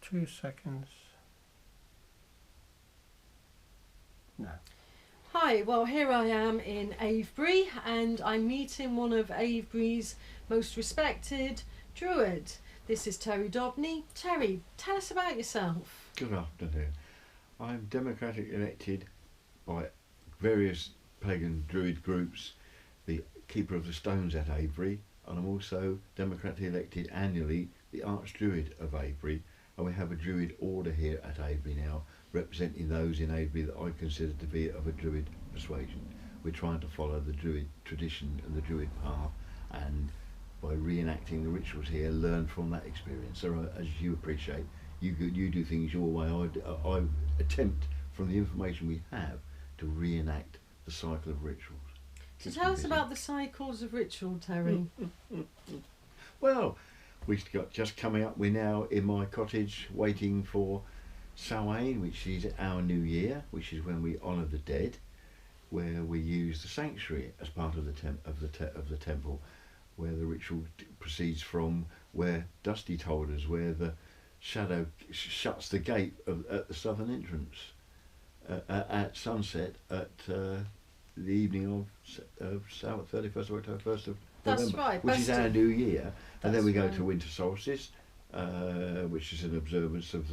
2 seconds. No. Hi, well here I am in Avebury and I'm meeting one of Avebury's most respected druid. This is Terry Dobney. Terry, tell us about yourself. Good afternoon. I'm democratically elected by various pagan druid groups, the Keeper of the Stones at Avebury, and I'm also democratically elected annually the Archdruid of Avebury, and we have a druid order here at Avebury now, representing those in Avebury that I consider to be of a druid persuasion. We're trying to follow the druid tradition and the druid path, and by reenacting the rituals here, learn from that experience. So as you appreciate, you do things your way. I attempt from the information we have to reenact the cycle of rituals. So tell us about the cycles of ritual, Terry. Well, we've got just coming up. We're now in my cottage waiting for Samhain, which is our New Year, which is when we honour the dead, where we use the sanctuary as part of the temple, where the ritual proceeds from where Dusty told us, where the shadow shuts the gate at the southern entrance at sunset at the evening of 31st of October, 1st of That's November, right, which is our New Year. And then we go right. to winter solstice, which is an observance of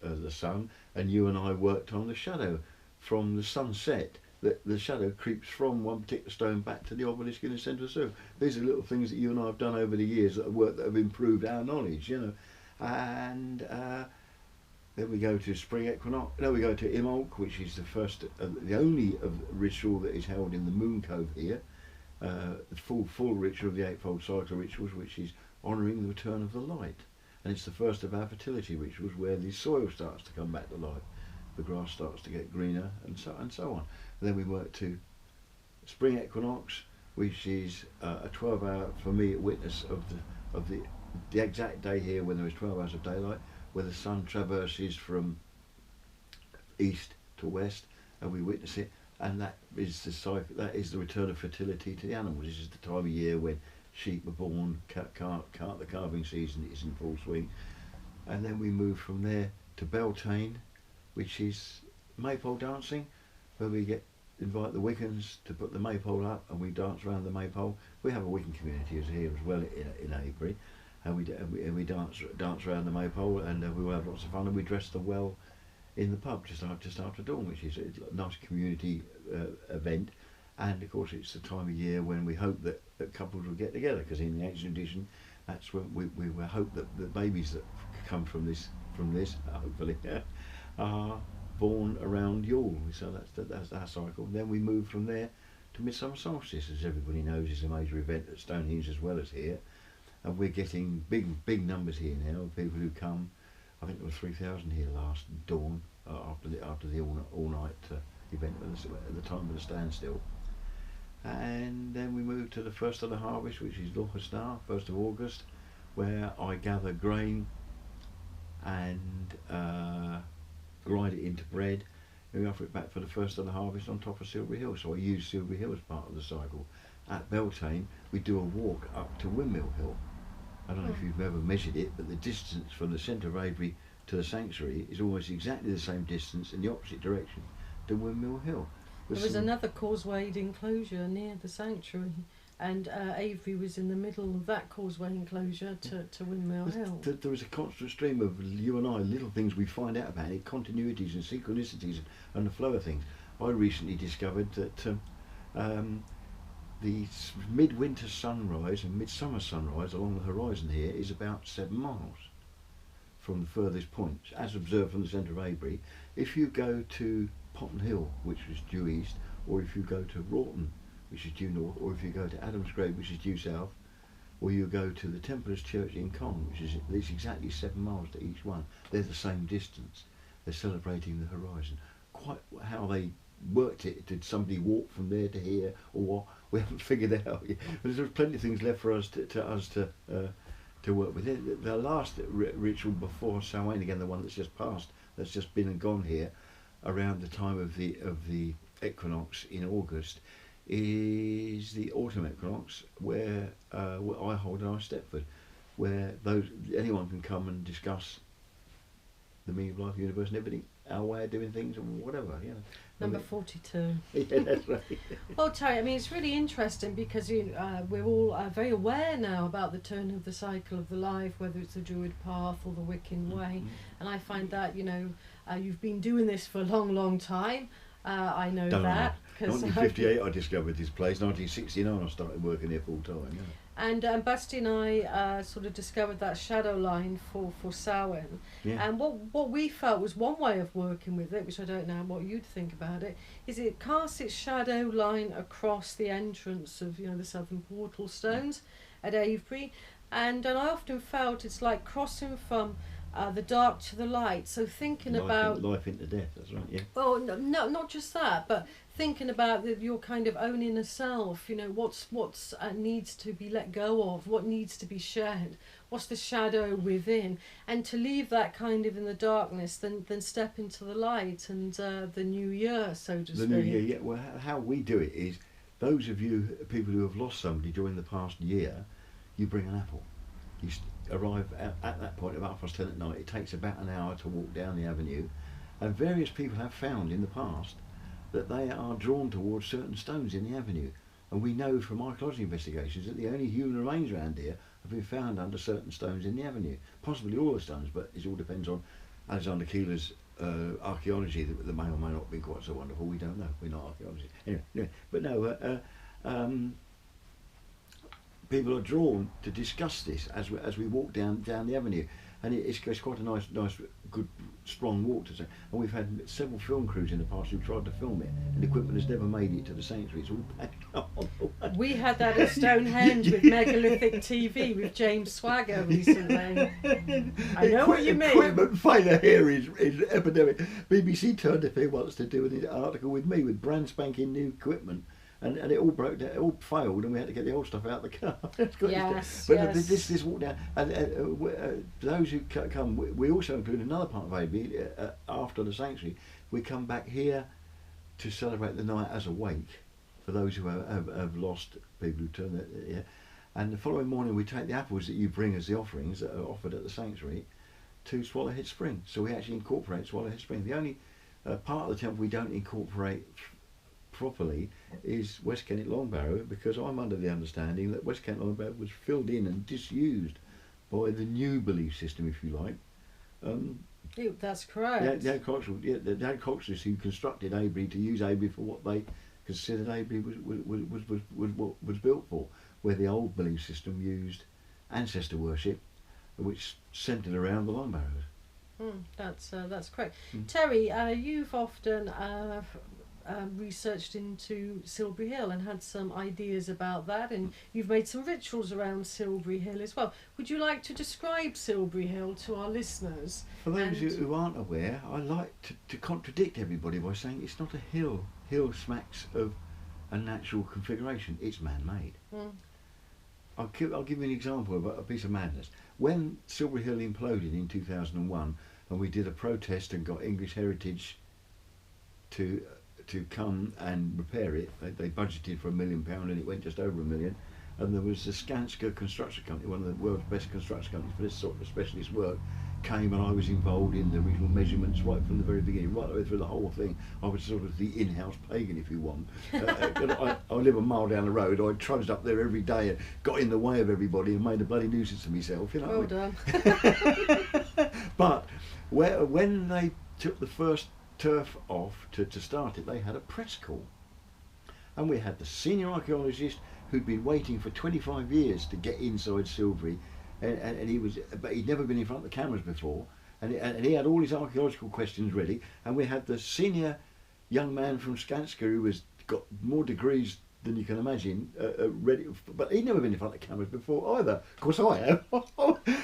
the sun. And you and I worked on the shadow from the sunset. The shadow creeps from one particular stone back to the obelisk in the centre of the circle. These are little things that you and I have done over the years that have improved our knowledge, you know. And then we go to spring equinox. No, we go to Imbolc, which is the only ritual that is held in the Moon Cove here. The full ritual of the eightfold cycle of rituals, which is honouring the return of the light. And it's the first of our fertility rituals, where the soil starts to come back to life, the grass starts to get greener, and so on. And then we work to spring equinox, which is a 12-hour, for me, witness of the exact day here when there is 12 hours of daylight, where the sun traverses from east to west, and we witness it. And that is the cycle. That is the return of fertility to the animals. This is the time of year when sheep are born. The calving season is in full swing, and then we move from there to Beltane, which is maypole dancing, where we invite the Wiccans to put the maypole up, and we dance around the maypole. We have a Wiccan community here as well in Avebury, and we dance around the maypole, and we have lots of fun, and we dress them well in the pub just after dawn, which is a nice community event. And of course it's the time of year when we hope that couples will get together, because in the ancient tradition that's when we hope that the babies that come from this hopefully are born around Yule. So that's our cycle. Then we move from there to midsummer solstice, as everybody knows is a major event at Stonehenge as well as here, and we're getting big numbers here now of people who come. I think there were 3,000 here last dawn after the all night event at the time of the standstill. And then we move to the first of the harvest, which is Lochastar, 1st of August, where I gather grain and grind it into bread, and we offer it back for the first of the harvest on top of Silbury Hill. So I use Silbury Hill as part of the cycle. At Beltane we do a walk up to Windmill Hill. I don't know if you've ever measured it, but the distance from the centre of Avebury to the sanctuary is almost exactly the same distance in the opposite direction to Windmill Hill. There was another causewayed enclosure near the sanctuary, and Avebury was in the middle of that causeway enclosure to Windmill Hill. There is a constant stream of you and I, little things we find out about it, continuities and synchronicities and the flow of things. I recently discovered that the midwinter sunrise and midsummer sunrise along the horizon here is about 7 miles from the furthest point, as observed from the centre of Avebury. If you go to Potton Hill, which is due east, or if you go to Wroughton, which is due north, or if you go to Adamsgrave, which is due south, or you go to the Templars Church in Cong, which is it's exactly 7 miles to each one. They're the same distance. They're celebrating the horizon. Quite how they worked it, did somebody walk from there to here, or what? We haven't figured out yet. But there's plenty of things left for us to work with. The last ritual before Samhain, again the one that's just passed, that's just been and gone here, around the time of the equinox in August, is the autumn equinox, where I hold in our Stepford, where anyone can come and discuss the meaning of life, universe, and everything, our way of doing things, and whatever, you know. Number 42. Yeah, that's right. Well, Terry, I mean, it's really interesting because we're all very aware now about the turn of the cycle of the life, whether it's the Druid path or the Wiccan way. And I find that, you've been doing this for a long, long time. I know Don't that. know. 1958 I discovered this place, 1969 I started working here full time, yeah. And Basti and I sort of discovered that shadow line for Samhain. Yeah. And what we felt was one way of working with it, which I don't know what you'd think about it, is it casts its shadow line across the entrance of the southern portal stones at Avebury. And I often felt it's like crossing from the dark to the light. So thinking about life into death, that's right, yeah. well, no, not just that, but thinking about that you're kind of owning a self. What's needs to be let go of, what needs to be shared, what's the shadow within, and to leave that kind of in the darkness, then step into the light and the new year, so to speak. The new year, yeah. Well, how we do it is, those of you people who have lost somebody during the past year, you bring an apple. You arrive at that point about 10:30 at night. It takes about an hour to walk down the avenue, and various people have found in the past that they are drawn towards certain stones in the avenue, and we know from archaeology investigations that the only human remains around here have been found under certain stones in the avenue. Possibly all the stones, but it all depends on Alexander Keeler's archaeology that may or may not be quite so wonderful. We don't know. We're not archaeologists. Anyway, but no. People are drawn to discuss this as we walk down the avenue, and it's quite a nice, good, strong walk to say. And we've had several film crews in the past who tried to film it, and the equipment has never made it to the sanctuary. It's all packed up on the way. We had that at Stonehenge with megalithic TV with James Swagger recently. I know what you mean. Equipment failure here is epidemic. BBC turned up here once to do an article with me with brand spanking new equipment. And it all broke down, it all failed, and we had to get the old stuff out of the car. Yes, but yes. This walk down, and those who come, we also include another part of AB after the sanctuary. We come back here to celebrate the night as a wake for those who have lost people who turn their, yeah. And the following morning we take the apples that you bring as the offerings that are offered at the sanctuary to Swallowhead Spring. So we actually incorporate Swallowhead Spring. The only part of the temple we don't incorporate properly is West Kent Longbarrow, because I'm under the understanding that West Kent Longbarrow was filled in and disused by the new belief system, if you like. That's correct. The agriculturists who constructed Avebury to use Avebury for what they considered Avebury was built for, where the old belief system used ancestor worship, which centred around the Longbarrows. That's correct. Terry, you've often researched into Silbury Hill and had some ideas about that, and you've made some rituals around Silbury Hill as well. Would you like to describe Silbury Hill to our listeners? For those who aren't aware, I like to contradict everybody by saying it's not a hill. Hill smacks of a natural configuration. It's man-made. I'll give you an example of a piece of madness. When Silbury Hill imploded in 2001, and we did a protest and got English Heritage to come and repair it, they budgeted for £1 million and it went just over £1 million. And there was the Skanska construction company, one of the world's best construction companies for this sort of specialist work, came, and I was involved in the original measurements right from the very beginning, right the way through the whole thing. I was sort of the in-house pagan, if you want. I live a mile down the road. I trudged up there every day and got in the way of everybody and made a bloody nuisance of myself. Well done. But when they took the first turf off to start it, they had a press call, and we had the senior archaeologist who'd been waiting for 25 years to get inside Silbury, but he'd never been in front of the cameras before, and he had all his archaeological questions ready, and we had the senior young man from Skanska who was got more degrees than you can imagine, ready, but he'd never been in front of the cameras before either. Of course I have.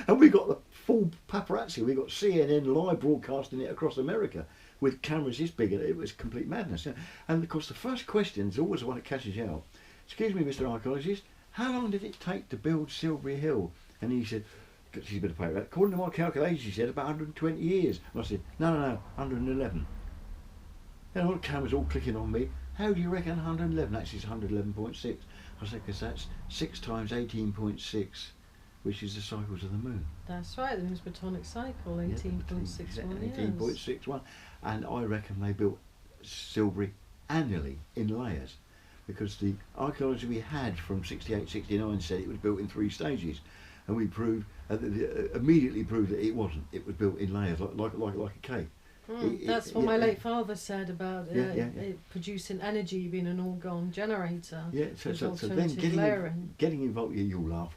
And we got the full paparazzi. We got CNN live broadcasting it across America with cameras this big, and it was complete madness. And of course the first question is always the one that catches you out. Excuse me, Mr. Archaeologist, how long did it take to build Silbury Hill? And he said, she's a bit of paper. According to my calculations, he said, about 120 years. And I said, no, 111. And all the cameras all clicking on me. How do you reckon 111? Actually, it's 111.6. I said, because that's 6 times 18.6 which is the cycles of the moon. That's right, the moon's botanic cycle, 18.61 years. 18.61. And I reckon they built Silbury annually in layers, because the archaeology we had from 68, 69 said it was built in 3 stages, and we proved immediately proved that it wasn't. It was built in layers, like a cake. That's what my late father said about Yeah. it producing energy, being an orgone generator. Yeah, so then layering. getting involved, you'll laugh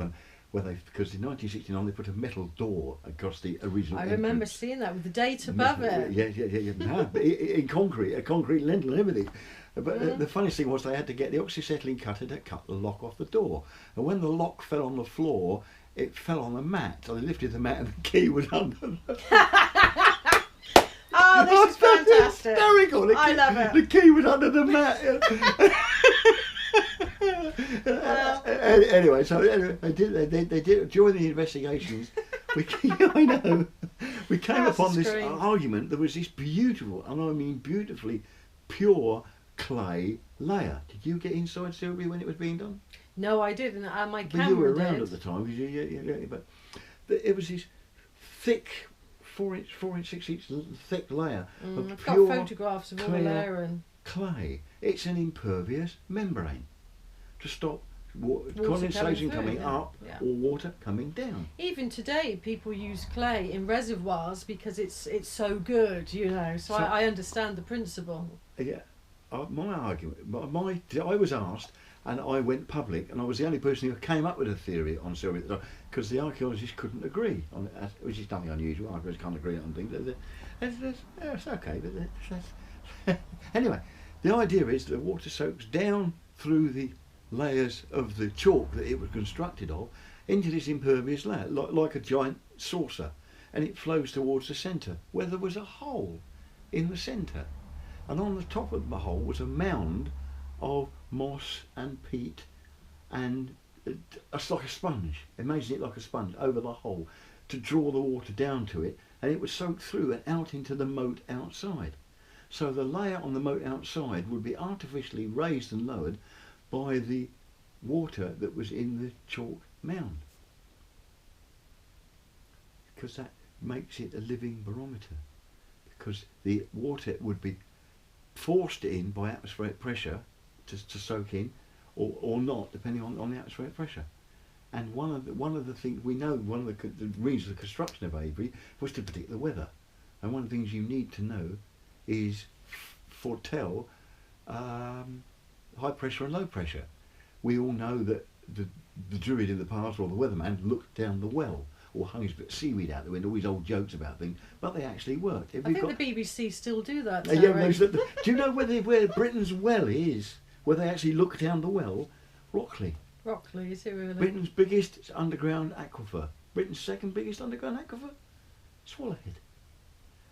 because in 1969 they put a metal door across the original I remember entrance. seeing that with the date above it. Yeah. No, but in concrete, a concrete lintel and everything. But the funniest thing was they had to get the oxyacetylene cutter to cut the lock off the door. And when the lock fell on the floor, it fell on the mat. So they lifted the mat and the key was under the... Oh, this is fantastic. Hysterical. I love it. The key was under the mat. Anyway, they did during the investigations. We came upon this argument. There was this beautiful, and I mean beautifully pure clay layer. Did you get inside Silbury when it was being done? No, I didn't. My camera But you were around did. at the time. But it was this thick 4-inch, 6-inch thick layer of I've pure got photographs of all the clear layering. clay. It's an impervious membrane to stop Water condensation coming coming through, up yeah. or water coming down. Even today, people use clay in reservoirs because it's so good, you know. So I understand the principle. Yeah, my argument, I was asked, and I went public, and I was the only person who came up with a theory on Silbury at the time, because the archaeologists couldn't agree on it, which is nothing unusual. Archaeologists can't agree on things. It's okay, but anyway, the idea is that water soaks down through the layers of the chalk that it was constructed of into this impervious layer, like a giant saucer, and it flows towards the centre, where there was a hole in the centre, and on the top of the hole was a mound of moss and peat, and it's like a sponge. Imagine it like a sponge over the hole to draw the water down to it, and it would soak through and out into the moat outside. So the layer on the moat outside would be artificially raised and lowered by the water that was in the chalk mound, because that makes it a living barometer, because the water would be forced in by atmospheric pressure to soak in, or not, depending on the atmospheric pressure. And one of the things we know, one of the reasons of the construction of Avebury was to predict the weather, and one of the things you need to know is foretell high pressure and low pressure. We all know that the Druid in the past, or the weatherman, looked down the well or hung his bit of seaweed out the window, all these old jokes about things, but they actually worked. I think the BBC still do that. Yeah, do you know where Britain's well is? Where they actually look down the well? Rockley. Rockley, is it really? Britain's biggest underground aquifer. Britain's second biggest underground aquifer? Swallowhead.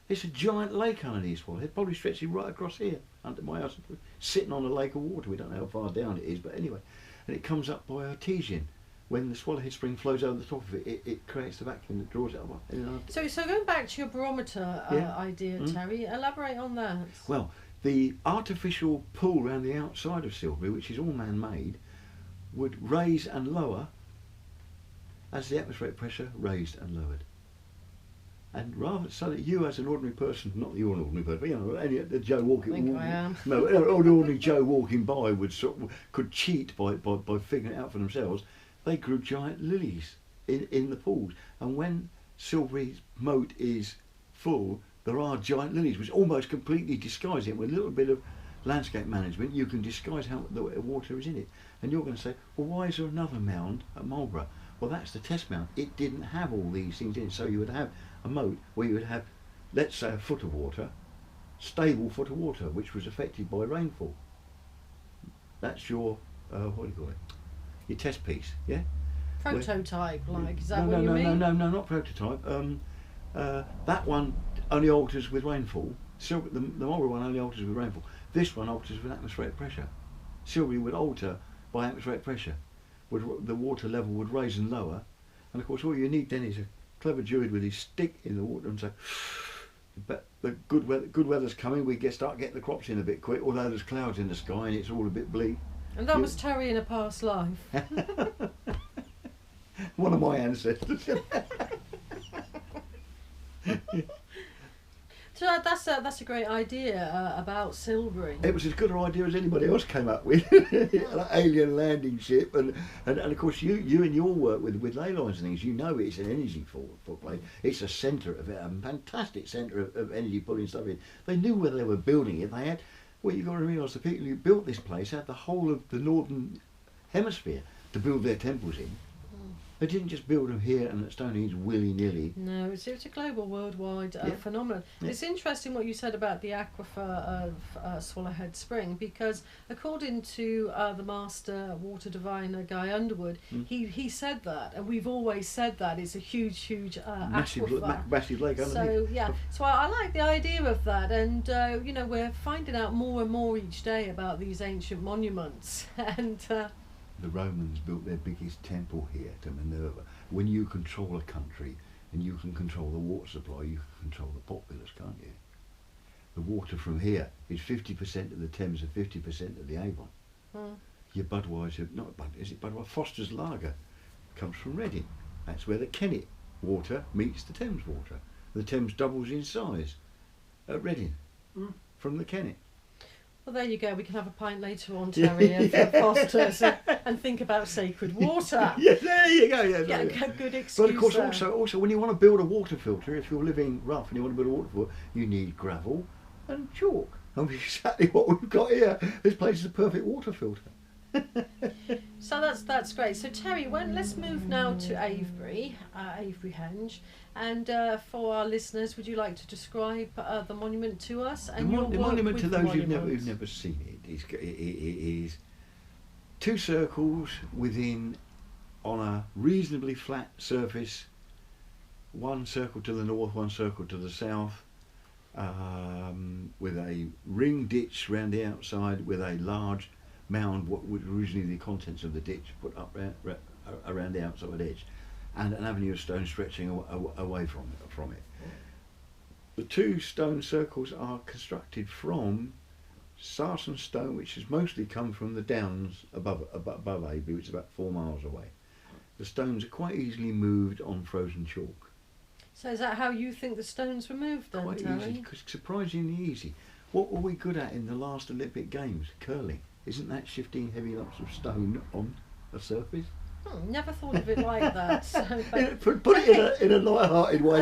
It's a giant lake underneath Swallowhead, probably stretching right across here, under my house, sitting on a lake of water. We don't know how far down it is, but anyway. And it comes up by artesian. When the Swallowhead spring flows over the top of it, it creates the vacuum that draws it up. So going back to your barometer idea, Terry, elaborate on that. Well, the artificial pool around the outside of Silbury, which is all man-made, would raise and lower as the atmospheric pressure raised and lowered. And rather so that you, as an ordinary person, not that you're an ordinary person, but you know, any Joe walking, I think I am. no, an ordinary Joe walking by could cheat by figuring it out for themselves. They grew giant lilies in the pools, and when Silbury's moat is full, there are giant lilies which almost completely disguise it. With a little bit of landscape management, you can disguise how the water is in it. And you're going to say, well, why is there another mound at Marlborough? Well, that's the test mound. It didn't have all these things in it, so you would have a moat where you would have, let's say, a foot of water, stable foot of water, which was affected by rainfall. That's your what do you call it? Your test piece, yeah. Prototype, is that no, what you mean? No, not prototype. That one only alters with rainfall. The Marlborough one only alters with rainfall. This one alters with atmospheric pressure. Silbury would alter by atmospheric pressure. The water level would raise and lower, and of course all you need then is a clever Druid with his stick in the water and say, but the good weather's coming, we start getting the crops in a bit quick, although there's clouds in the sky and it's all a bit bleak. And that was Terry in a past life. One of my ancestors. So that's a great idea about silvering. It was as good an idea as anybody else came up with. An alien landing ship, and of course you in your work with ley lines and things, you know it's an energy for play. It's a centre of it, a fantastic centre of energy pulling stuff in. They knew where they were building it. They had, well, you've got to realise the people who built this place had the whole of the northern hemisphere to build their temples in. They didn't just build them here and at Stonehenge willy-nilly. No, it's a global, worldwide phenomenon. Yeah. It's interesting what you said about the aquifer of Swallowhead Spring, because according to the master water diviner Guy Underwood, he said that, and we've always said that it's a huge aquifer. Massive lake underneath. So yeah, so I like the idea of that, and you know, we're finding out more and more each day about these ancient monuments, and. The Romans built their biggest temple here to Minerva. When you control a country and you can control the water supply, you can control the populace, can't you? The water from here is 50% of the Thames and 50% of the Avon. Your Budweiser, not Bud, is it Budweiser? Foster's Lager comes from Reading. That's where the Kennet water meets the Thames water. The Thames doubles in size at Reading from the Kennet. Well, there you go. We can have a pint later on, Terry, of Foster's and think about sacred water. Yeah, there you go. Yeah, Get a good excuse. but of course, there. also, when you want to build a water filter, if you're living rough and you want to build a water filter, you need gravel and chalk. And exactly what we've got here. This place is a perfect water filter. So that's great. So Terry, let's move now to Avebury, Avebury-Henge, and for our listeners, would you like to describe the monument to us and your The work monument with to the those who've monuments? never seen it is two circles on a reasonably flat surface. One circle to the north, one circle to the south, with a ring ditch round the outside, with a large mound, what was originally the contents of the ditch, put up around the outside edge, and an avenue of stone stretching away from it. The two stone circles are constructed from sarsen stone, which has mostly come from the downs above Avebury, which is about 4 miles away. The stones are quite easily moved on frozen chalk. So is that how you think the stones were moved then, Quite Terry? easy, surprisingly easy. What were we good at in the last Olympic Games? Curling. Isn't that shifting heavy lumps of stone on a surface? Never thought of it like that. So, Put it in a light-hearted way.